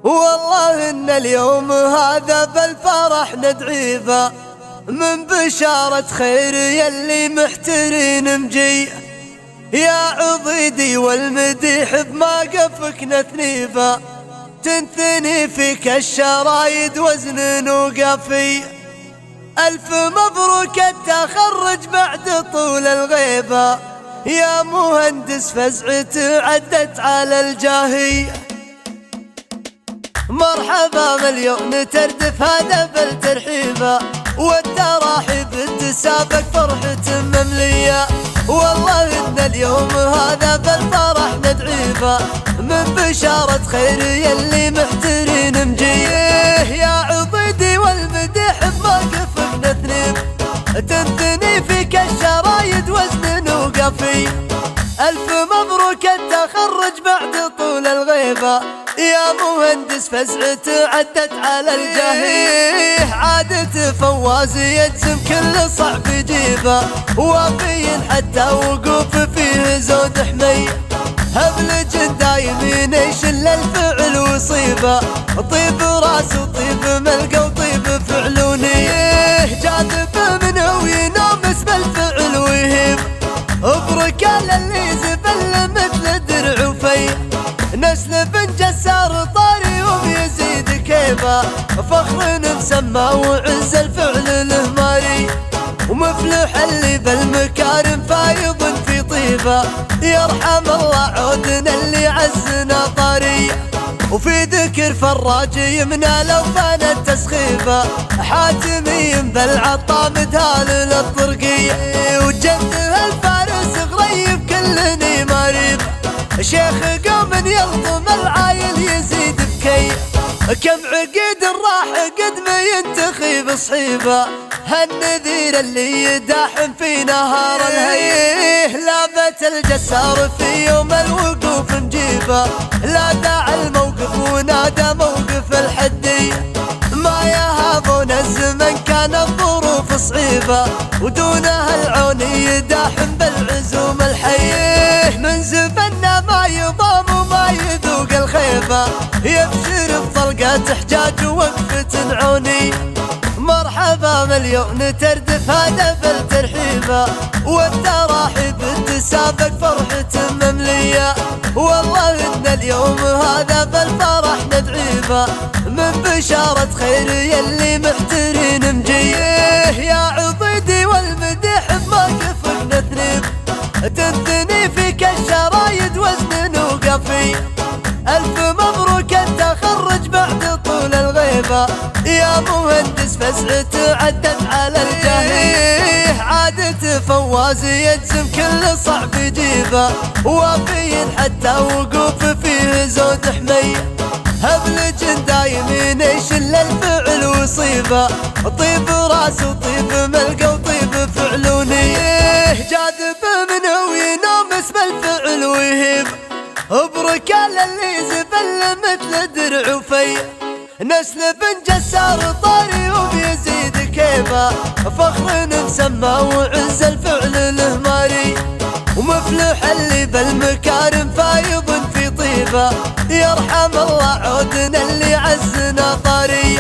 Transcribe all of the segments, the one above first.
والله إن اليوم هذا بالفرح ندعيفه من بشارة خير يلي محترين مجي يا عضيدي والمديح بموقفك نثنيفه تنثني فيك الشرايد وزن وقفي. ألف مبروك التخرج بعد طول الغيبة يا مهندس فزعته عدت على الجاهي. مرحبا مليون تردف هذا بالترحيبة والتراحيب تسابق فرحة مملية. والله إن اليوم هذا بالفرح ندعيفه من بشارة خير يلي محترين مجيه يا عضيدي والمديح بموقفك نثنيب تنثني فيك الشرايد وزن وقفي. ألف مبروك التخرج بعد طول الغيبة يا مهندس فزعته عدت على الجهيه. عادة فواز يجزم كل صعب يجيبه وفي حتى وقوف فيه زود حمي. هبلج دايمين يشل الفعل وصيبه طيب راس وطيب ملقى وطيب فعلونيه. جاذب منه وينامس بالفعل ويهيب بركال اللي زبل مثل درع وفي. نسل بن جسار طاري وبيزيد كيفه فخر مسمى وعز الفعل له ماري ومفلح اللي بالمكارم فايض في طيبه. يرحم الله عودنا اللي عزنا طاري وفي ذكر فراج يمنى لو فانت تسخيفه حاتمي بالعطا مدهال للطرقية وجده الفارس غريب كلني مريب. شيخ قوم يلطم العايل يزيد بكي كم عقيد راح قد ما ينتخي بصحيبه هالنذير اللي يداحم في نهار الهيه. لابت الجسار في يوم الوقوف نجيبه لا داعي الموقف ونادى موقف الحدي. ما يهابون الزمن كان الظروف صعيبه ودونها العون يداحم بالعزوم الحيه. من زفنا ما يضام وما يذوق الخيبه يبشر بطلقات حجاج ووقفة عوني. مرحبا مليون تردف هذا بالترحيبه والتراحيب تسابق فرحة مملية. والله إن اليوم هذا بالفرح ندعيفه من بشارة خير يلي محترين مجيه يا عضيدي والمديح بموقفك نثنيب تنثني فيك الشرايد وزن وقفي. ألف مبروك التخرج بعد طول الغيبة يا مهندس فزعته عدت على الجهيه. عادة فواز يجزم كل صعب يجيبه وفي حتى وقوف فيه زود حمي. هبلج دايمين يشل الفعل وصيبه طيب راس وطيب ملقى وطيب فعلونيه. جاذب منه وينامس بالفعل ويهيب بركال اللي زبل مثل درع وفي. نسل بن جسار طاري وبيزيد كيفه فخر مسمى وعز الفعل له ماري ومفلح اللي بالمكارم فايض في طيبه. يرحم الله عودنا اللي عزنا طاري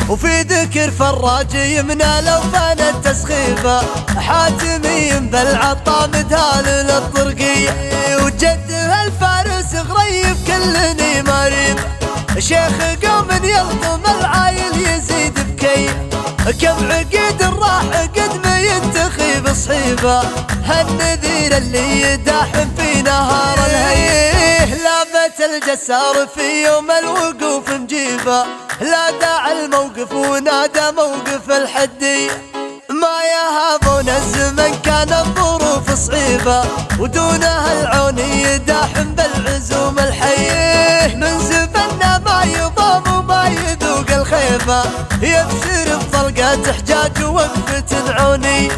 وفي ذكر فراج يمنى لو فانت تسخيفه حاتمي بالعطا مدهال للطرقية وجده الفارس غريب كلني مريب. شيخ قوم يلطم العايل يزيد بكي كم عقيد راح قد ما ينتخي بصحيبه هالنذير اللي يداحم في نهار الهيه. لابت الجسار في يوم الوقوف نجيبه لا داعي الموقف ونادى موقف الحدي. ما يهابون الزمن كان الظروف صعيبه ودونها العون يداحم بالعزوم الحيه. من زمنا ما يضام وما يذوق الخيبه يبشر بطلقات حجاج ووقفة عوني.